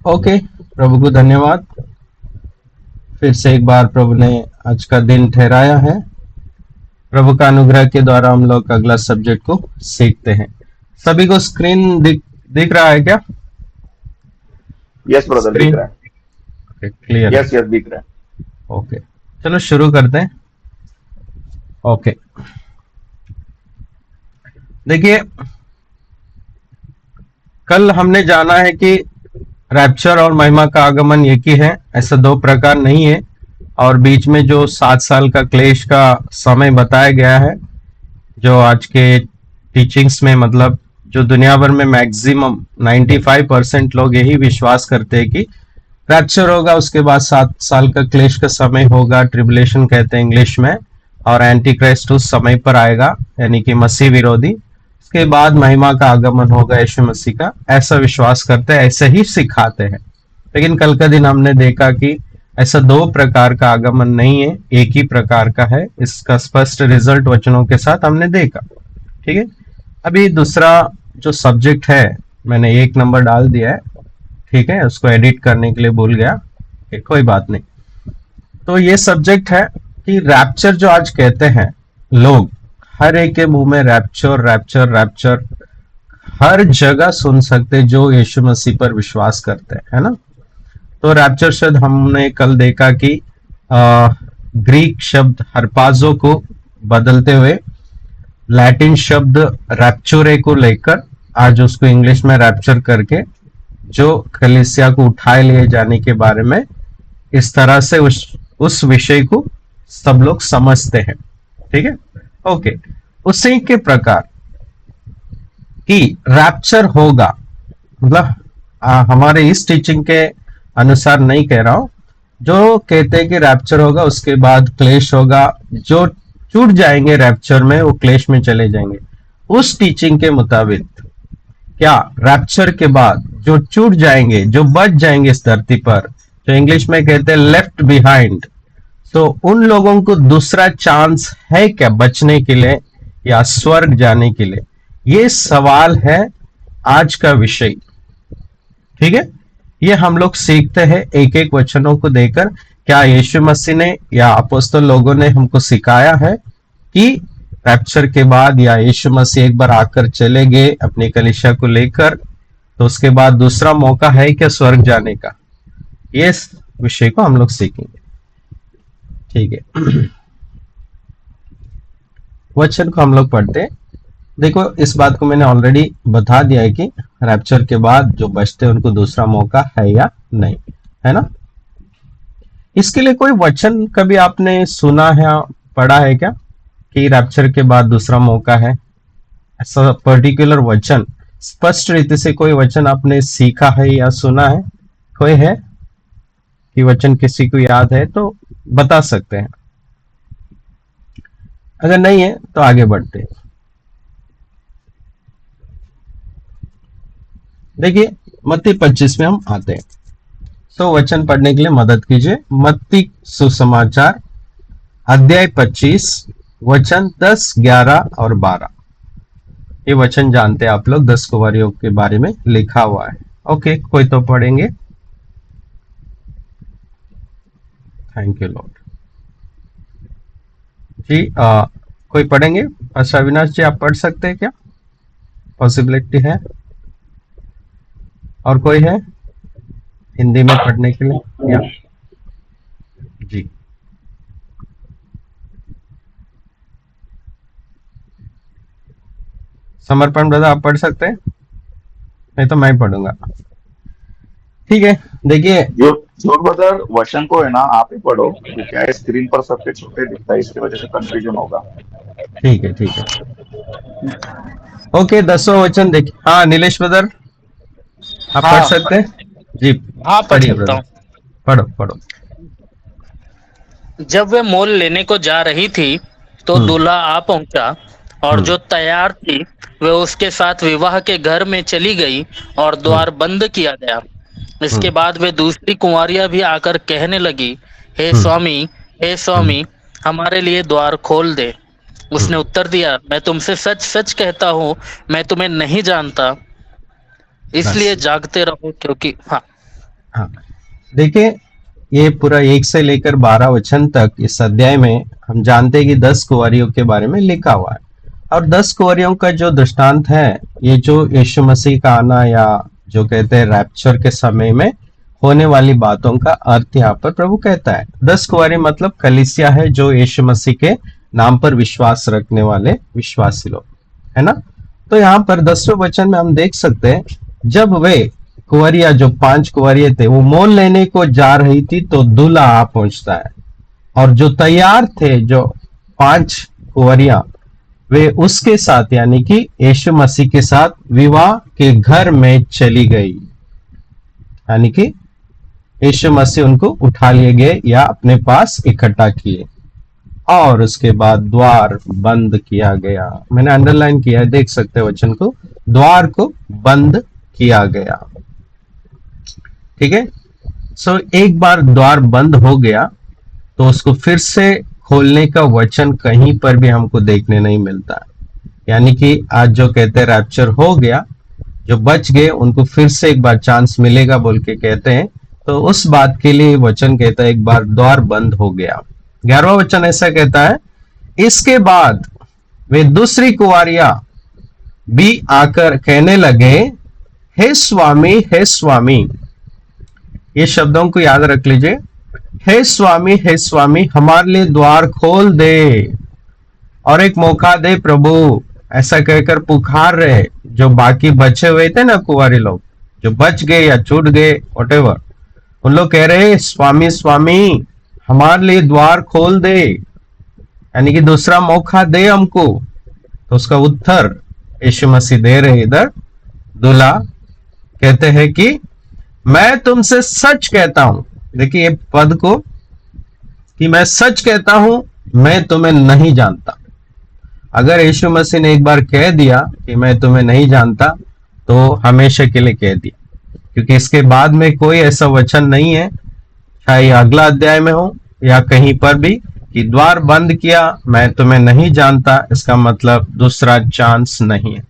Okay, प्रभु को धन्यवाद। फिर से एक बार प्रभु ने आज का दिन ठहराया है। प्रभु का अनुग्रह के द्वारा हम लोग अगला सब्जेक्ट को सीखते हैं। सभी को स्क्रीन दिख रहा है क्या? यस ब्रदर, दिख स्क्रीन रहा है। क्लियर है? यस यस, दिख रहा है। ओके, चलो शुरू करते हैं। ओके, देखिए, कल हमने जाना है कि रैप्चर और महिमा का आगमन एक ही है, ऐसा दो प्रकार नहीं है। और बीच में जो 7 साल का क्लेश का समय बताया गया है, जो आज के टीचिंग्स में, मतलब जो दुनिया भर में मैक्सिमम 95% लोग यही विश्वास करते हैं कि रैप्चर होगा, उसके बाद 7 साल का क्लेश का समय होगा, ट्रिबुलेशन कहते हैं इंग्लिश में, और एंटी क्राइस्ट उस समय पर आएगा, यानी कि मसीह विरोधी। उसके बाद महिमा का आगमन होगा यीशु मसीह का, ऐसा विश्वास करते हैं, ऐसे ही सिखाते हैं। लेकिन कल का दिन हमने देखा कि ऐसा दो प्रकार का आगमन नहीं है, एक ही प्रकार का है। इसका स्पष्ट रिजल्ट वचनों के साथ हमने देखा। ठीक है, अभी दूसरा जो सब्जेक्ट है, मैंने 1 नंबर डाल दिया है। ठीक है, उसको एडिट करने के लिए भूल गया, कोई बात नहीं। तो ये सब्जेक्ट है कि रैप्चर जो आज कहते हैं लोग, हर एक के मुंह में रैप्चर रैप्चर रैप्चर, हर जगह सुन सकते जो यीशु मसीह पर विश्वास करते हैं, है ना। तो रैप्चर शब्द हमने कल देखा कि ग्रीक शब्द हरपाजो को बदलते हुए लैटिन शब्द रैप्चोरे को लेकर आज उसको इंग्लिश में रैप्चर करके जो कलीसिया को उठाए लिए जाने के बारे में, इस तरह से उस विषय को सब लोग समझते हैं। ठीक है, ओके। उसी के प्रकार कि रैप्चर होगा, मतलब हमारे इस टीचिंग के अनुसार नहीं कह रहा हूं, जो कहते हैं कि रैप्चर होगा उसके बाद क्लेश होगा, जो छूट जाएंगे रैप्चर में वो क्लेश में चले जाएंगे। उस टीचिंग के मुताबिक क्या रैप्चर के बाद जो छूट जाएंगे, जो बच जाएंगे इस धरती पर, जो इंग्लिश में कहते हैं लेफ्ट बिहाइंड, तो उन लोगों को दूसरा चांस है क्या बचने के लिए या स्वर्ग जाने के लिए? ये सवाल है आज का विषय। ठीक है, ये हम लोग सीखते हैं एक एक वचनों को देकर। क्या यीशु मसीह ने या अपोस्तल लोगों ने हमको सिखाया है कि रैप्चर के बाद या यीशु मसीह एक बार आकर चले गए अपनी कलीसिया को लेकर, तो उसके बाद दूसरा मौका है क्या स्वर्ग जाने का? ये विषय को हम लोग सीखेंगे। ठीक है, वचन को हम लोग पढ़ते हैं। देखो, इस बात को मैंने ऑलरेडी बता दिया है कि रैप्चर के बाद जो बचते हैं उनको दूसरा मौका है या नहीं, है ना। इसके लिए कोई वचन कभी आपने सुना है या पढ़ा है क्या कि रैप्चर के बाद दूसरा मौका है? ऐसा पर्टिकुलर वचन, स्पष्ट रीति से कोई वचन आपने सीखा है या सुना है? कोई है कि वचन किसी को याद है तो बता सकते हैं, अगर नहीं है तो आगे बढ़ते हैं। देखिए, मत्ती 25 में हम आते हैं, तो वचन पढ़ने के लिए मदद कीजिए। मत्ती सुसमाचार अध्याय 25 वचन 10, 11 और 12। ये वचन जानते हैं आप लोग, 10 कुंवारियों के बारे में लिखा हुआ है। ओके, कोई तो पढ़ेंगे? थैंक यू लॉर्ड जी। कोई पढ़ेंगे? अच्छा, अविनाश जी आप पढ़ सकते हैं क्या? पॉसिबिलिटी है? और कोई है हिंदी में पढ़ने के लिए? या जी, समर्पण ब्रदर आप पढ़ सकते हैं, नहीं तो मैं पढ़ूंगा। ठीक है, देखिए। जो जो ब्रदर वचन को है ना, आप ही पढ़ो, क्योंकि क्या है, स्क्रीन पर सबके छोटे दिखता है, इसकी वजह से कंफ्यूजन होगा। ठीक है, ठीक है, ओके। 10वां वचन देखिए। हाँ, नीलेश ब्रदर आप पढ़ हाँ। सकते हैं जी। हाँ, पढ़ पढ़िए सकता ब्रदर, हूँ। पढ़ो पढ़ो। जब वे मोल लेने को जा रही थी तो हम्म, दूल्हा आ पहुंचा, और हम्म, जो तैयार थी वे उसके साथ विवाह के घर में चली गई और हम्म, द्वार बंद किया गया। इसके हम्म, बाद वे दूसरी कुंवारियां भी आकर कहने लगी, हे हम्म, स्वामी, हे हम्म, स्वामी, हमारे लिए द्वार खोल दे। उसने हम्म, उत्तर दिया, मैं तुमसे सच सच कहता हूँ, मैं तुम्हें नहीं जानता। बस। इसलिए जागते रहो, क्योंकि हाँ। हाँ, देखिए, ये पूरा 1 से लेकर 12 वचन तक इस अध्याय में हम जानते हैं कि 10 कुंवारियों के बारे में लिखा हुआ है। और 10 कुंवारियों का जो दृष्टांत है, ये जो यीशु मसीह का आना या जो कहते हैं रैप्चर के समय में होने वाली बातों का अर्थ यहाँ पर प्रभु कहता है। 10 कुंवारी मतलब कलीसिया है, जो यीशु मसीह के नाम पर विश्वास रखने वाले विश्वासी लोग, है ना। तो यहाँ पर 10वें वचन में हम देख सकते हैं, जब वे कुंवरिया, जो 5 कुंवरिये थे, वो मोल लेने को जा रही थी, तो दूल्हा आ पहुंचता है। और जो तैयार थे, जो 5 कुंवरिया, वे उसके साथ यानी कि यीशु मसीह के साथ विवाह के घर में चली गई, यानी कि यीशु मसीह उनको उठा लिए गए या अपने पास इकट्ठा किए। और उसके बाद द्वार बंद किया गया। मैंने अंडरलाइन किया है, देख सकते हैं वचन को, द्वार को बंद किया गया। ठीक है। सो एक बार द्वार बंद हो गया तो उसको फिर से खोलने का वचन कहीं पर भी हमको देखने नहीं मिलता है। यानी कि आज जो कहते हैं रैप्चर हो गया, जो बच गए उनको फिर से एक बार चांस मिलेगा बोल के कहते हैं, तो उस बात के लिए वचन कहता है एक बार द्वार बंद हो गया। 11वां वचन ऐसा कहता है, इसके बाद वे दूसरी कुंवारियां भी आकर कहने लगे, हे स्वामी, हे स्वामी। ये शब्दों को याद रख लीजिए, हे स्वामी, हमारे लिए द्वार खोल दे और एक मौका दे प्रभु। ऐसा कहकर पुकार रहे जो बाकी बचे हुए थे ना कुंवारी लोग, जो बच गए या छूट गए, व्हाटएवर, उन लोग कह रहे स्वामी स्वामी, हमारे लिए द्वार खोल दे, यानी कि दूसरा मौका दे हमको। तो उसका उत्तर यीशु मसीह दे रहे। इधर दूल्हा कहते हैं कि मैं तुमसे सच कहता हूं, देखिए ये पद को, कि मैं सच कहता हूं, मैं तुम्हें नहीं जानता। अगर यीशु मसीह ने एक बार कह दिया कि मैं तुम्हें नहीं जानता, तो हमेशा के लिए कह दिया, क्योंकि इसके बाद में कोई ऐसा वचन नहीं है, चाहे अगला अध्याय में हो या कहीं पर भी, कि द्वार बंद किया, मैं तुम्हें नहीं जानता, इसका मतलब दूसरा चांस नहीं है।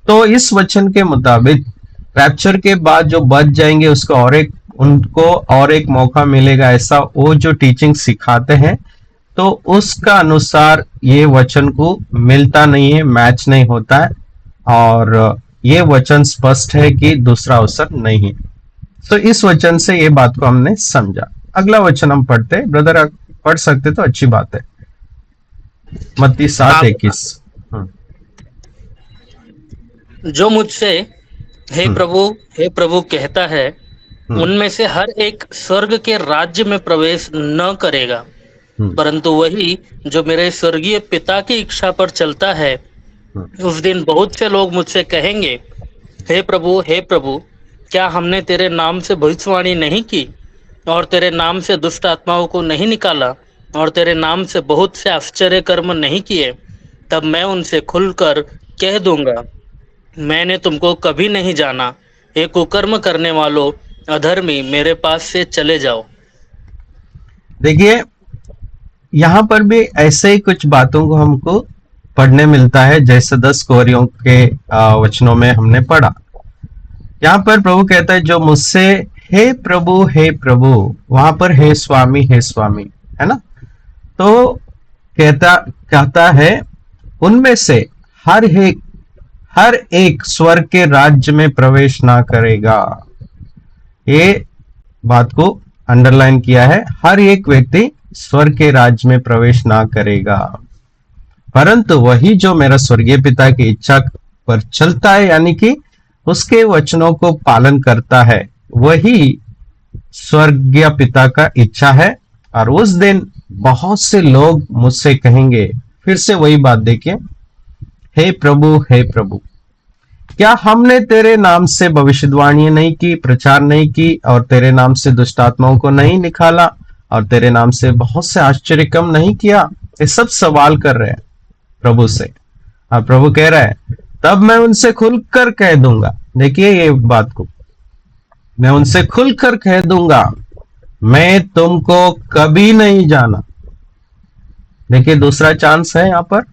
तो इस वचन के मुताबिक रैप्चर के बाद जो बच जाएंगे उनको और एक मौका मिलेगा, ऐसा वो जो टीचिंग सिखाते हैं, तो उसका अनुसार ये वचन को मिलता नहीं है, मैच नहीं होता है, और ये वचन स्पष्ट है कि दूसरा अवसर नहीं है। तो इस वचन से ये बात को हमने समझा। अगला वचन हम पढ़ते, ब्रदर आप पढ़ सकते तो अच्छी बात है। मत्ती 7:21। जो मुझसे हे प्रभु कहता है, उनमें से हर एक स्वर्ग के राज्य में प्रवेश न करेगा, परंतु वही जो मेरे स्वर्गीय पिता की इच्छा पर चलता है। उस दिन बहुत से लोग मुझसे कहेंगे, हे प्रभु, क्या हमने तेरे नाम से भविष्यवाणी नहीं की, और तेरे नाम से दुष्ट आत्माओं को नहीं निकाला, और तेरे नाम से बहुत से आश्चर्य कर्म नहीं किए? तब मैं उनसे खुलकर कह दूंगा, मैंने तुमको कभी नहीं जाना। हे कुकर्म करने वालों, अधर्मी, मेरे पास से चले जाओ। देखिए, यहां पर भी ऐसे ही कुछ बातों को हमको पढ़ने मिलता है, जैसे 10 कुंवरियों के वचनों में हमने पढ़ा। यहाँ पर प्रभु कहता है, जो मुझसे हे प्रभु, वहां पर हे स्वामी, है ना। तो कहता है, उनमें से हर एक स्वर्ग के राज्य में प्रवेश ना करेगा। ये बात को अंडरलाइन किया है, हर एक व्यक्ति स्वर्ग के राज्य में प्रवेश ना करेगा, परंतु वही जो मेरा स्वर्गीय पिता की इच्छा पर चलता है, यानी कि उसके वचनों को पालन करता है, वही स्वर्गीय पिता का इच्छा है। और उस दिन बहुत से लोग मुझसे कहेंगे, फिर से वही बात देखिए, हे प्रभु, क्या हमने तेरे नाम से भविष्यवाणी नहीं की, प्रचार नहीं की, और तेरे नाम से दुष्ट आत्माओं को नहीं निकाला, और तेरे नाम से बहुत से आश्चर्य कम नहीं किया? ये सब सवाल कर रहे हैं प्रभु से, और प्रभु कह रहा है, तब मैं उनसे खुलकर कह दूंगा। देखिए ये बात को, मैं उनसे खुलकर कह दूंगा, मैं तुमको कभी नहीं जाना। देखिए दूसरा चांस है, यहां पर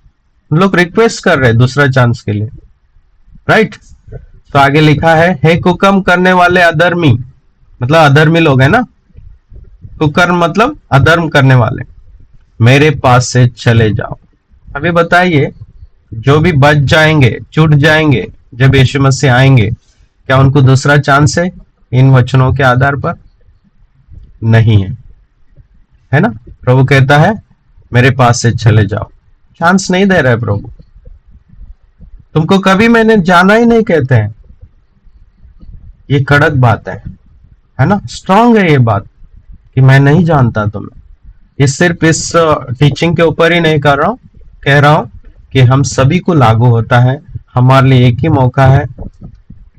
लोग रिक्वेस्ट कर रहे हैं दूसरा चांस के लिए, राइट। तो आगे लिखा है, हे कुकर्म करने वाले अधर्मी, मतलब अधर्मी लोग है ना, कुकर्म मतलब अधर्म करने वाले, मेरे पास से चले जाओ। अभी बताइए, जो भी बच जाएंगे, छूट जाएंगे, जब यीशु मसीह आएंगे, क्या उनको दूसरा चांस है इन वचनों के आधार पर? नहीं है, है ना। प्रभु कहता है मेरे पास से चले जाओ, चांस नहीं दे रहा है प्रभु। तुमको कभी मैंने जाना ही नहीं कहते हैं, ये कड़क बात है ना, स्ट्रांग है ये बात कि मैं नहीं जानता तुम्हें। ये सिर्फ इस टीचिंग के ऊपर ही नहीं कर रहा हूं, कह रहा हूं कि हम सभी को लागू होता है। हमारे लिए एक ही मौका है,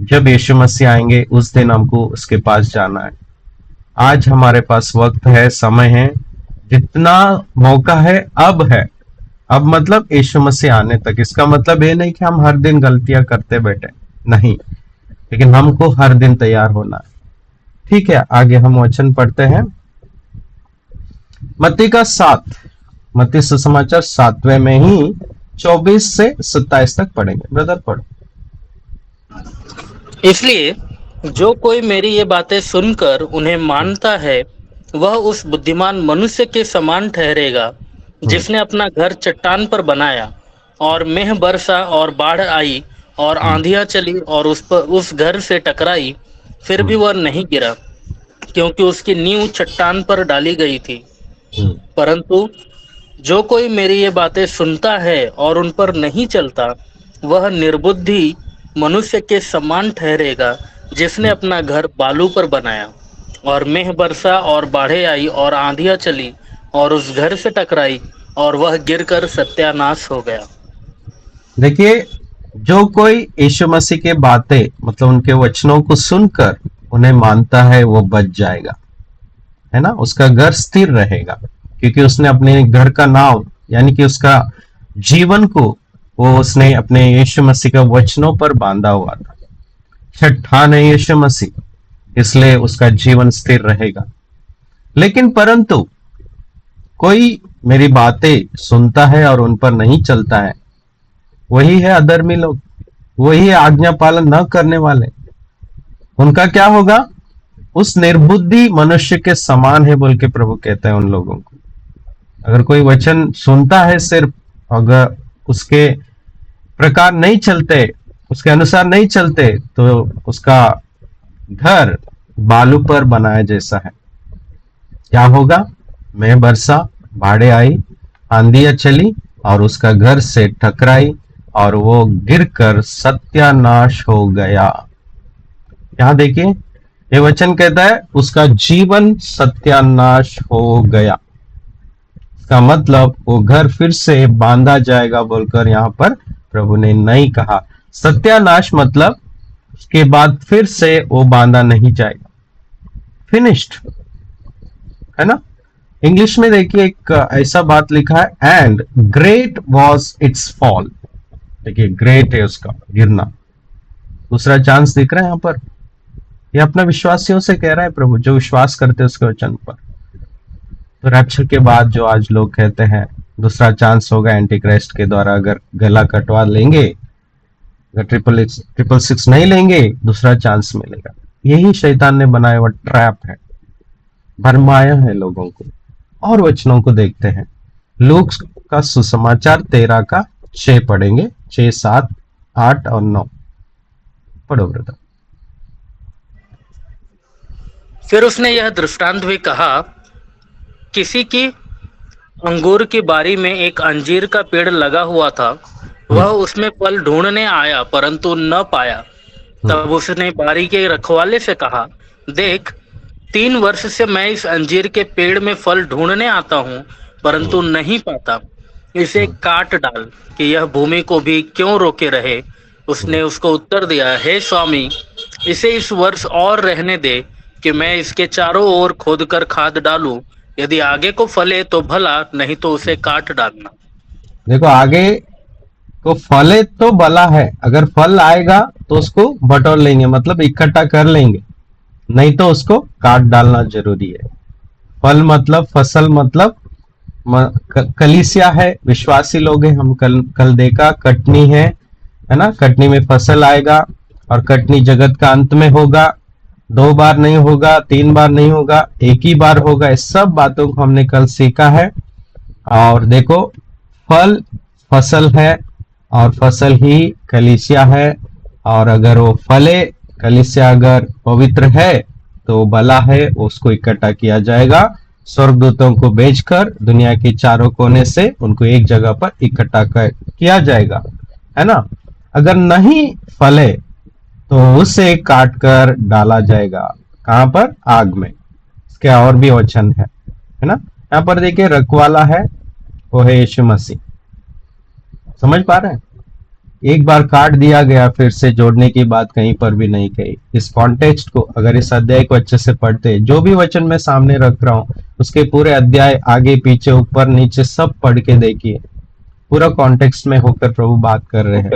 जब यीशु मसीह आएंगे उस दिन हमको उसके पास जाना है। आज हमारे पास वक्त है, समय है, जितना मौका है अब है। अब मतलब यीशु मसीह आने तक। इसका मतलब ये नहीं कि हम हर दिन गलतियां करते बैठे, नहीं, लेकिन हमको हर दिन तैयार होना है। ठीक है, आगे हम वचन पढ़ते हैं। मत्ती का 7, मत्ती सुसमाचार 7वें में ही 24 से 27 तक पढ़ेंगे। ब्रदर पढ़ो। इसलिए जो कोई मेरी ये बातें सुनकर उन्हें मानता है, वह उस बुद्धिमान मनुष्य के समान ठहरेगा जिसने अपना घर चट्टान पर बनाया, और मेंह बरसा और बाढ़ आई और आंधियां चली और उस घर से टकराई, फिर भी वह नहीं गिरा, क्योंकि उसकी नींव चट्टान पर डाली गई थी। परंतु जो कोई मेरी ये बातें सुनता है और उन पर नहीं चलता, वह निर्बुद्धि मनुष्य के समान ठहरेगा जिसने अपना घर बालू पर बनाया, और मेंह बरसा और बाढ़ें आई और आंधियां चली और उस घर से टकराई, और वह गिरकर सत्यानाश हो गया। देखिए, जो कोई यीशु मसीह के बातें मतलब उनके वचनों को सुनकर उन्हें मानता है, वो बच जाएगा, है ना, उसका घर स्थिर रहेगा, क्योंकि उसने अपने घर का नाम यानी कि उसका जीवन को वो उसने अपने यीशु मसीह के वचनों पर बांधा हुआ था। चट्टान है यीशु मसीह, इसलिए उसका जीवन स्थिर रहेगा। लेकिन परंतु कोई मेरी बातें सुनता है और उन पर नहीं चलता है, वही है अधर्मी लोग, वही है आज्ञा पालन न करने वाले। उनका क्या होगा? उस निर्बुद्धि मनुष्य के समान है बोल के प्रभु कहते हैं उन लोगों को। अगर कोई वचन सुनता है सिर्फ, अगर उसके प्रकार नहीं चलते, उसके अनुसार नहीं चलते, तो उसका घर बालू पर बनाया जैसा है। क्या होगा? मेंह बरसा, बाढ़ें आई, आंधियां चली और उसका घर से टकराई और वो गिरकर सत्यानाश हो गया। यहां देखिए, ये वचन कहता है उसका जीवन सत्यानाश हो गया। इसका मतलब वो घर फिर से बांधा जाएगा बोलकर यहां पर प्रभु ने नहीं कहा। सत्यानाश मतलब उसके बाद फिर से वो बांधा नहीं जाएगा, फिनिश्ड, है ना। इंग्लिश में देखिए एक ऐसा बात लिखा है, and great was it's fall. देखिए, ग्रेट है उसका गिरना। दूसरा चांस दिख रहा है यहां पर। ये अपना विश्वासियों से कह रहा है प्रभु, जो विश्वास करते हैं उसके वचन पर। तो रैप्चर के बाद जो आज लोग कहते हैं दूसरा चांस होगा एंटी क्राइस्ट के द्वारा, अगर गला कटवा लेंगे, अगर 666 नहीं लेंगे, दूसरा चांस मिलेगा। यही शैतान ने बनाया हुआ ट्रैप है, भरमाया है लोगों को। और वचनों को देखते हैं, लूक का सुसमाचार 13 का 6 पढ़ेंगे, 6, 7, 8 और 9 पढ़ो ब्रदर। फिर उसने यह दृष्टांत भी कहा, किसी की अंगूर की बारी में एक अंजीर का पेड़ लगा हुआ था। वह उसमें फल ढूंढने आया परंतु न पाया। तब उसने बारी के रखवाले से कहा, देख, 3 वर्ष से मैं इस अंजीर के पेड़ में फल ढूंढने आता हूँ परंतु नहीं पाता। इसे काट डाल कि यह भूमि को भी क्यों रोके रहे। उसने उसको उत्तर दिया, हे स्वामी, इसे इस वर्ष और रहने दे कि मैं इसके चारों ओर खोदकर खाद डालूं। यदि आगे को फले तो भला, नहीं तो उसे काट डालना। देखो, आगे को फले तो भला है, अगर फल आएगा तो उसको बटोर लेंगे, मतलब इकट्ठा कर लेंगे, नहीं तो उसको काट डालना जरूरी है। फल मतलब, फसल मतलब कलीसिया है, विश्वासी लोग हैं हम। कल देखा, कटनी है ना, कटनी में फसल आएगा और कटनी जगत का अंत में होगा। 2 बार नहीं होगा, 3 बार नहीं होगा, एक ही बार होगा। इस सब बातों को हमने कल सीखा है। और देखो, फल फसल है और फसल ही कलीसिया है। और अगर वो फले, कलीसिया अगर पवित्र है तो भला है, उसको इकट्ठा किया जाएगा स्वर्गदूतों को भेजकर दुनिया के चारों कोने से उनको एक जगह पर इकट्ठा किया जाएगा, है ना। अगर नहीं फले तो उसे काट कर डाला जाएगा, कहां पर? आग में। इसके और भी वचन है ना। यहाँ पर देखिए, रखवाला है, वो है यीशु मसीह। समझ पा रहे हैं? एक बार काट दिया गया, फिर से जोड़ने की बात कहीं पर भी नहीं कही। इस कॉन्टेक्स्ट को अगर इस अध्याय को अच्छे से पढ़ते, जो भी वचन मैं सामने रख रहा हूं उसके पूरे अध्याय आगे पीछे ऊपर नीचे सब पढ़ के देखिए, पूरा कॉन्टेक्स्ट में होकर प्रभु बात कर रहे हैं।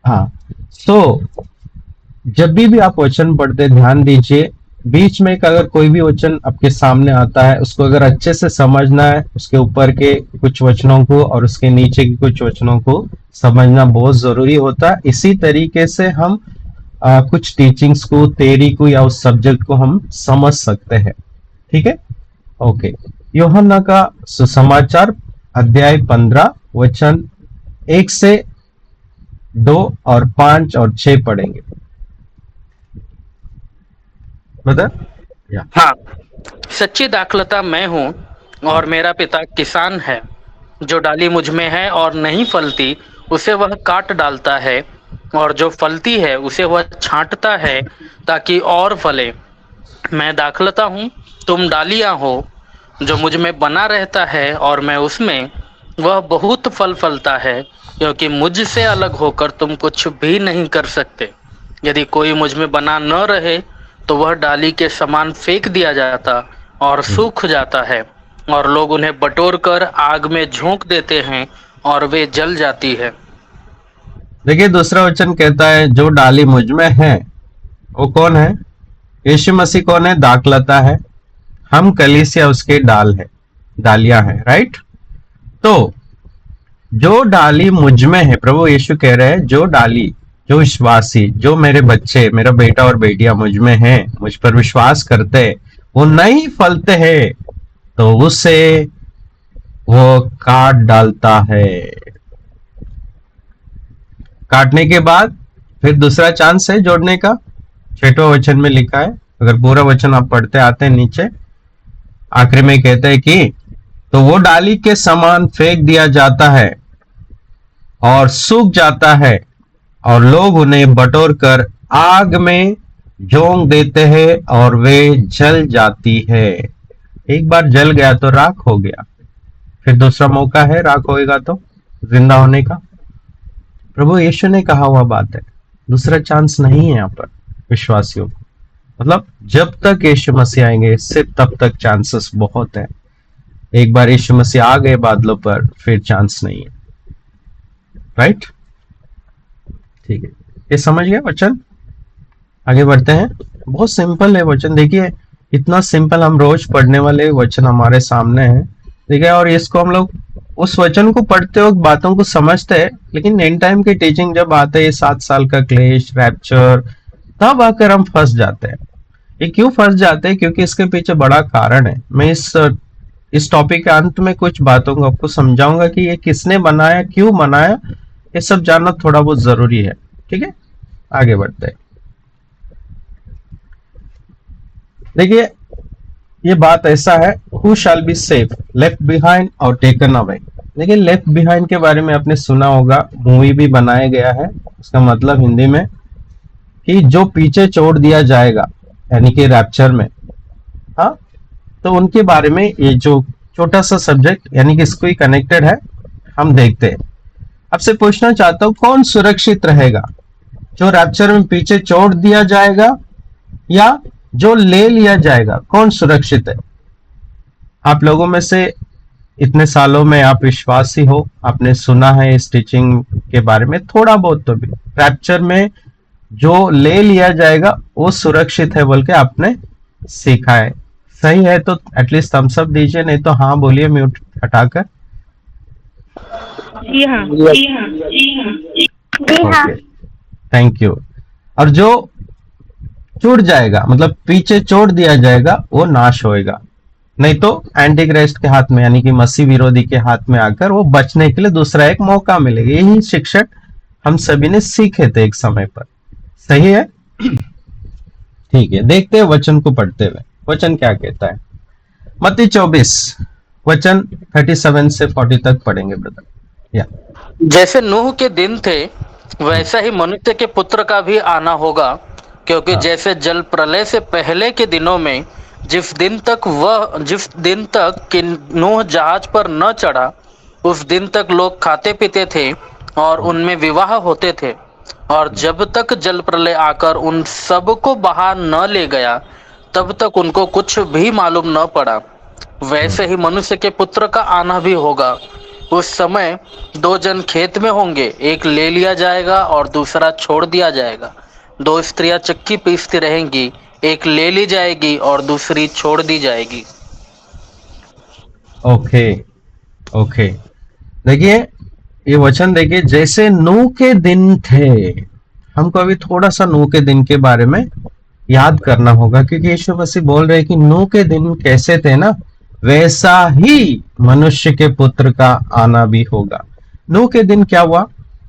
हाँ, तो जब भी आप वचन पढ़ते ध्यान दीजिए, बीच में अगर कोई भी वचन आपके सामने आता है, उसको अगर अच्छे से समझना है, उसके ऊपर के कुछ वचनों को और उसके नीचे के कुछ वचनों को समझना बहुत जरूरी होता है। इसी तरीके से हम कुछ टीचिंग्स को, थ्योरी को या उस सब्जेक्ट को हम समझ सकते हैं। ठीक है, ओके। यूहन्ना का सुसमाचार अध्याय 15 वचन 1 से 2 और 5 और 6 पढ़ेंगे। बता? हाँ, सच्ची दाखलता मैं हूँ और मेरा पिता किसान है। जो डाली मुझ में है और नहीं फलती, उसे वह काट डालता है, और जो फलती है उसे वह छांटता है ताकि और फले। मैं दाखलता हूँ, तुम डालियां हो। जो मुझ में बना रहता है और मैं उसमें, वह बहुत फल फलता है, क्योंकि मुझसे अलग होकर तुम कुछ भी नहीं कर सकते। यदि कोई मुझ में बना न रहे तो वह डाली के समान फेंक दिया जाता और सूख जाता है, और लोग उन्हें बटोर कर आग में झोंक देते हैं और वे जल जाती है। देखिए, दूसरा वचन कहता है, जो डाली मुझ में है वो कौन है? यीशु मसीह कौन है? दाखलता है। हम कलीसिया उसके डाल है, डालियां है, राइट। तो जो डाली मुझ में है, प्रभु यीशु कह रहे हैं, जो डाली, जो विश्वासी, जो मेरे बच्चे, मेरा बेटा और बेटियां मुझ में हैं, मुझ पर विश्वास करते, वो नहीं फलते हैं तो उससे वो काट डालता है। काटने के बाद फिर दूसरा चांस है जोड़ने का। 6वां वचन में लिखा है, अगर पूरा वचन आप पढ़ते आते हैं नीचे, आखिरी में कहते हैं कि तो वो डाली के समान फेंक दिया जाता है और सूख जाता है, और लोग उन्हें बटोर कर आग में झोंक देते हैं और वे जल जाती है। एक बार जल गया तो राख हो गया, फिर दूसरा मौका है राख होएगा तो जिंदा होने का। प्रभु यीशु ने कहा हुआ बात है, दूसरा चांस नहीं है यहाँ पर विश्वासियों को। मतलब जब तक यीशु मसीह आएंगे सिर्फ तब तक चांसेस बहुत है। एक बार यीशु मसीह आ गए बादलों पर, फिर चांस नहीं है, राइट। ठीक है, ये समझ गए वचन? आगे बढ़ते हैं। बहुत सिंपल है वचन, देखिए इतना सिंपल, हम रोज पढ़ने वाले वचन हमारे सामने है, ठीक है। और इसको हम लोग उस वचन को पढ़ते वक्त बातों को समझते हैं, लेकिन एंड टाइम की टीचिंग जब आते हैं, 7 साल का क्लेश, रैप्चर, तब आकर हम फंस जाते हैं। ये क्यों फंस जाते हैं? क्योंकि इसके पीछे बड़ा कारण है। मैं इस टॉपिक के अंत में कुछ बातों को आपको समझाऊंगा कि ये किसने बनाया, क्यों बनाया, ये सब जानना थोड़ा बहुत जरूरी है। ठीक है, आगे बढ़ते हैं। देखिए, ये बात ऐसा है, who shall be safe, left behind और टेकन अवे। देखिए, लेफ्ट बिहाइंड के बारे में आपने सुना होगा, मूवी भी बनाया गया है। उसका मतलब हिंदी में कि जो पीछे छोड़ दिया जाएगा, यानी कि रैप्चर में। हाँ, तो उनके बारे में ये जो छोटा सा सब्जेक्ट, यानी कि इसको ही कनेक्टेड है, हम देखते हैं। आपसे पूछना चाहता हूं, कौन सुरक्षित रहेगा? जो रैप्चर में पीछे छोड़ दिया जाएगा या जो ले लिया जाएगा? कौन सुरक्षित है? आप लोगों में से इतने सालों में आप विश्वासी हो, आपने सुना है इस टीचिंग के बारे में थोड़ा बहुत तो भी। रैप्चर में जो ले लिया जाएगा वो सुरक्षित है बोल के आपने सीखा है, सही है? तो एटलीस्ट थम्स अप दीजिए, नहीं तो हाँ बोलिए म्यूट हटाकर। जी हाँ, जी हाँ, जी हाँ, जी हाँ। Thank you. और जो छूट जाएगा मतलब पीछे छोड़ दिया जाएगा वो नाश होएगा, नहीं तो एंटी क्राइस्ट के हाथ में यानी कि मसीह विरोधी के हाथ में आकर वो बचने के लिए दूसरा एक मौका मिलेगा। यही शिक्षक हम सभी ने सीखे थे एक समय पर। सही है, ठीक है। देखते हैं वचन को पढ़ते हुए, वचन क्या कहता है। मत्ती 24 वचन 37 से 40 तक पढ़ेंगे ब्रदर। या जैसे नूह के दिन थे वैसा ही मनुष्य के पुत्र का भी आना होगा, क्योंकि हाँ, जैसे जल प्रलय से पहले के दिनों में जिस दिन तक कि नूह जहाज पर न चढ़ा, उस दिन तक लोग खाते पीते थे और उनमें विवाह होते थे, और जब तक जल प्रलय आकर उन सब को बहा न ले गया तब तक उनको कुछ भी मालूम न पड़ा। वैसे ही मनुष्य के पुत्र का आना भी होगा। उस समय दो जन खेत में होंगे, एक ले लिया जाएगा और दूसरा छोड़ दिया जाएगा। दो स्त्रियां चक्की पीसती रहेंगी, एक ले ली जाएगी और दूसरी छोड़ दी जाएगी। Okay okay. देखिए ये वचन देखिए, जैसे नूह के दिन थे। हमको अभी थोड़ा सा नूह के दिन के बारे में याद करना होगा, क्योंकि यीशु मसीह बोल रहे हैं कि नूह के दिन कैसे थे ना, वैसा ही मनुष्य के पुत्र का आना भी होगा। नूह के दिन क्या हुआ,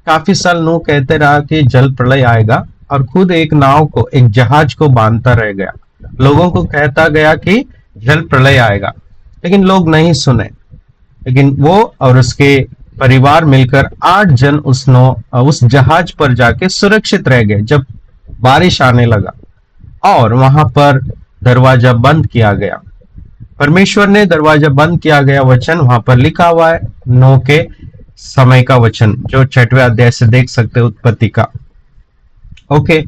काफी साल नूह कहते रहा कि जल प्रलय आएगा और खुद एक नाव को, एक जहाज को बांधता रह गया। लोगों को कहता गया कि जल प्रलय आएगा, लेकिन लोग नहीं सुने। लेकिन वो और उसके परिवार मिलकर 8 जन उस जहाज पर जाके सुरक्षित रह गए जब बारिश आने लगा, और वहां पर दरवाजा बंद किया गया। परमेश्वर ने दरवाजा बंद किया गया वचन वहां पर लिखा हुआ है, नूह के समय का वचन, जो 6वें अध्याय से देख सकते हो उत्पत्ति का। ओके,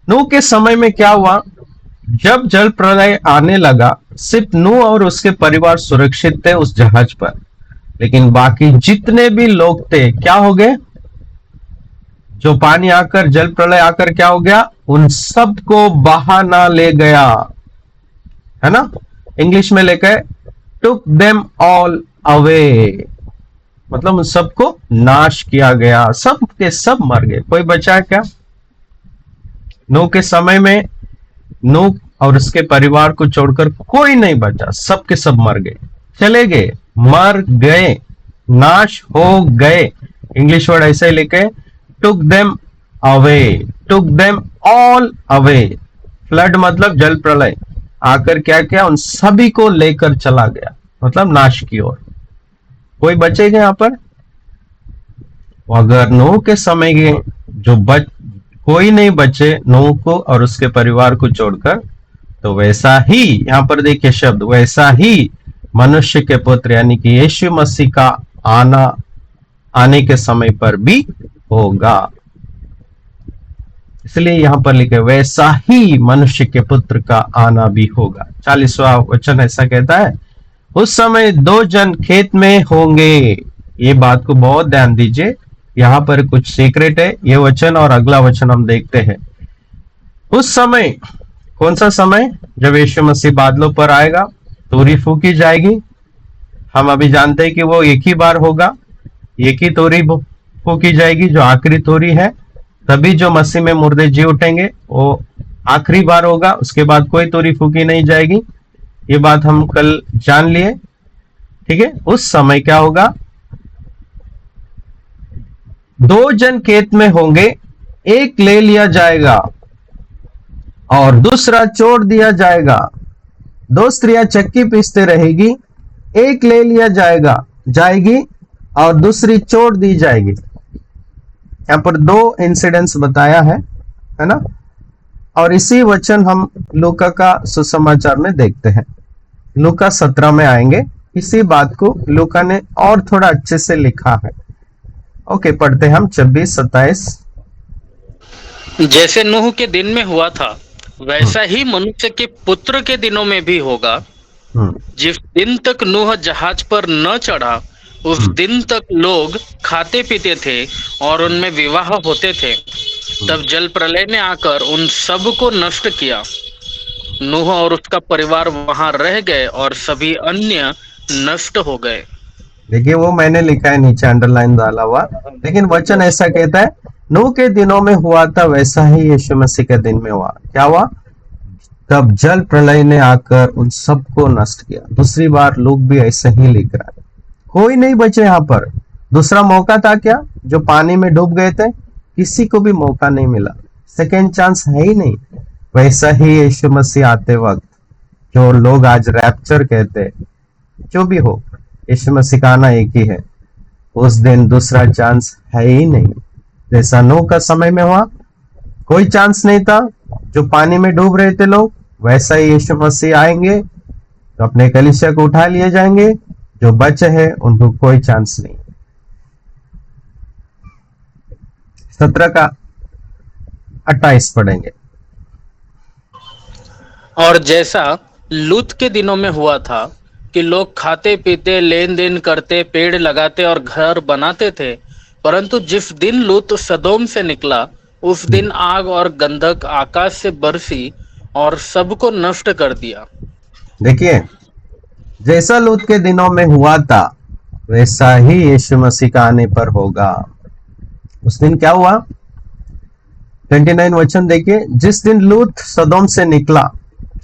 नूह के समय में क्या हुआ, जब जल प्रलय आने लगा सिर्फ नूह और उसके परिवार सुरक्षित थे उस जहाज पर, लेकिन बाकी जितने भी लोग थे क्या हो गए, जो पानी आकर जल प्रलय आकर क्या हो गया, उन सब को बहा ना ले गया, है ना। इंग्लिश में लेकर टुक देम ऑल अवे, मतलब उन सबको नाश किया गया, सब के सब मर गए, कोई बचा क्या। नूह के समय में नूह और उसके परिवार को छोड़कर कोई नहीं बचा, सब के सब मर गए, चले गए, मर गए, नाश हो गए। इंग्लिश वर्ड ऐसे ही लिखे, took them away, took them all away. Flood मतलब जल प्रलय आकर क्या किया, उन सभी को लेकर चला गया, मतलब नाश की ओर। कोई बचेगा यहां पर। अगर नूह के समय के जो कोई नहीं बचे नूह को और उसके परिवार को छोड़कर, तो वैसा ही यहां पर देखिए शब्द, वैसा ही मनुष्य के पुत्र यानी कि यीशु मसीह का आने के समय पर भी होगा। इसलिए यहां पर लिखे वैसा ही मनुष्य के पुत्र का आना भी होगा। 40वां वचन ऐसा कहता है, उस समय 2 जन खेत में होंगे। ये बात को बहुत ध्यान दीजिए, यहां पर कुछ सीक्रेट है। ये वचन और अगला वचन हम देखते हैं। उस समय, कौन सा समय, जब यीशु मसीह बादलों पर आएगा, तोरी फूकी जाएगी। हम अभी जानते हैं कि वो एक ही बार होगा, एक ही तोरी फूकी जाएगी जो आखिरी तोरी है। तभी जो मसीह में मुर्दे जी उठेंगे वो आखिरी बार होगा, उसके बाद कोई तोरी फूकी नहीं जाएगी। ये बात हम कल जान लिए, ठीक है। उस समय क्या होगा, 2 जन खेत में होंगे, एक ले लिया जाएगा और दूसरा छोड़ दिया जाएगा। 2 स्त्रियां चक्की पीसते रहेगी, एक ले लिया जाएगी और दूसरी छोड़ दी जाएगी। यहां पर 2 इंसिडेंट्स बताया है ना। और इसी वचन हम लूका का सुसमाचार में देखते हैं। लूका 17 में आएंगे, इसी बात को लूका ने और थोड़ा अच्छे से लिखा है। ओके, पढ़ते हैं हम 26-27। जैसे नूह के दिन में हुआ था वैसा ही मनुष्य के पुत्र के दिनों में भी होगा। जिस दिन तक नूह जहाज पर न चढ़ा उस दिन तक लोग खाते पीते थे और उनमें विवाह होते थे। तब जल प्रलय ने आकर उन सब को नष्ट किया। नूह और उसका परिवार वहां रह गए और सभी अन्य नष्ट हो गए। देखिए वो मैंने लिखा है नीचे अंडरलाइन डाला हुआ, लेकिन वचन ऐसा कहता है नूह के दिनों में हुआ था वैसा ही यीशु मसीह के दिन में हुआ। क्या हुआ? तब जल प्रलय ने आकर उन सबको नष्ट किया। दूसरी बार लूक भी ऐसे ही लिख रहा है, कोई नहीं बचे यहाँ पर। दूसरा मौका था क्या? जो पानी में डूब गए थे, किसी को भी मौका नहीं मिला, सेकेंड चांस है ही नहीं। वैसा ही यीशु मसीह आते वक्त, जो लोग आज रैप्चर कहते हैं, जो भी हो, यीशु मसीह का आना एक ही है। उस दिन दूसरा चांस है ही नहीं। जैसा नूह का समय में हुआ, कोई चांस नहीं था, जो पानी में डूब रहे थे लोग, वैसा ही यीशु मसीह आएंगे तो अपने कलीसिया को उठा लिए जाएंगे। जो बचे हैं उनको कोई चांस नहीं। 17 का 28 पढ़ेंगे। और जैसा लूत के दिनों में हुआ था कि लोग खाते पीते लेन देन करते पेड़ लगाते और घर बनाते थे, परंतु जिस दिन लूत सदोम से निकला उस दिन आग और गंधक आकाश से बरसी और सबको नष्ट कर दिया। देखिए, जैसा लूत के दिनों में हुआ था वैसा ही यीशु मसीह का आने पर होगा। उस दिन क्या हुआ? 29 वचन देखिए, जिस दिन लूत सदोम से निकला,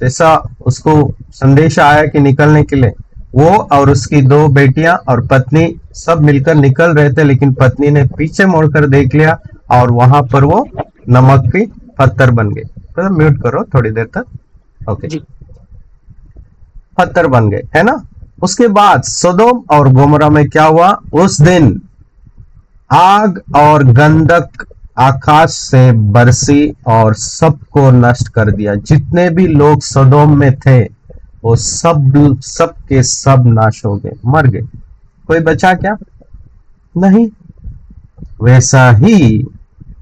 जैसा उसको संदेश आया कि निकलने के लिए, वो और उसकी 2 बेटियां और पत्नी सब मिलकर निकल रहे थे, लेकिन पत्नी ने पीछे मुड़कर देख लिया और वहां पर वो नमक की पत्थर बन गए। तो म्यूट करो थोड़ी देर तक। ओके, जी। पत्थर बन गए, है ना। उसके बाद सदोम और गोमरा में क्या हुआ? उस दिन आग और गंधक आकाश से बरसी और सबको नष्ट कर दिया। जितने भी लोग सदोम में थे वो सब के सब नाश हो गए, मर गए। कोई बचा क्या? नहीं। वैसा ही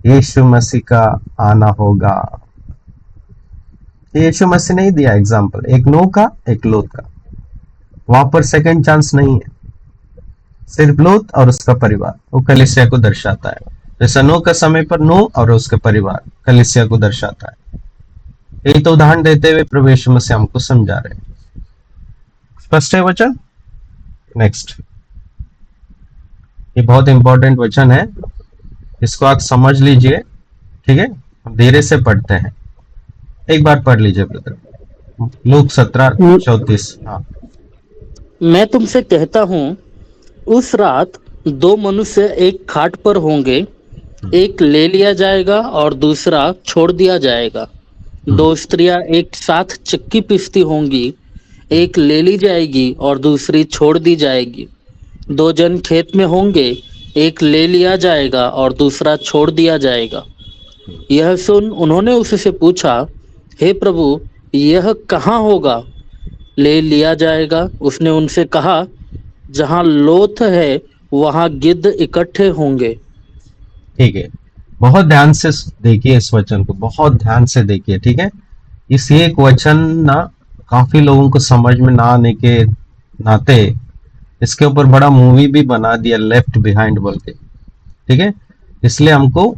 यीशु मसीह का आना होगा। यीशु मसीह नहीं दिया एग्जाम्पल, एक नूह का एक लूत का। वहां पर सेकंड चांस नहीं है, सिर्फ लूत और उसका परिवार वो कलीसिया को दर्शाता है। जैसा नूह का समय पर नूह और उसके परिवार कलीसिया को दर्शाता है। यही तो उदाहरण देते हुए प्रभु यीशु मसीह हमको समझा रहे हैं। स्पष्ट है वचन? नेक्स्ट, ये बहुत इंपॉर्टेंट वचन है, इसको आप समझ लीजिए, ठीक है। हम धीरे से पढ़ते हैं, एक बार पढ़ लीजिए ब्रदर। लूक 17:34। हाँ, मैं तुमसे कहता हूँ, उस रात 2 मनुष्य एक खाट पर होंगे, एक ले लिया जाएगा और दूसरा छोड़ दिया जाएगा। 2 स्त्रियां एक साथ चक्की पीसती होंगी, एक ले ली जाएगी और दूसरी छोड़ दी जाएगी। 2 जन खेत में होंगे, एक ले लिया जाएगा और दूसरा छोड़ दिया जाएगा। यह सुन उन्होंने उससे पूछा, हे प्रभु, यह कहाँ होगा? ले लिया जाएगा। उसने उनसे कहा, जहाँ लोथ है वहाँ गिद्ध इकट्ठे होंगे। ठीक है, बहुत ध्यान से देखिए इस वचन को, बहुत ध्यान से देखिए, ठीक है। इस एक वचन ना काफी लोगों को समझ में ना आने के नाते इसके ऊपर बड़ा मूवी भी बना दिया, लेफ्ट बिहाइंड बोल के, ठीक है। इसलिए हमको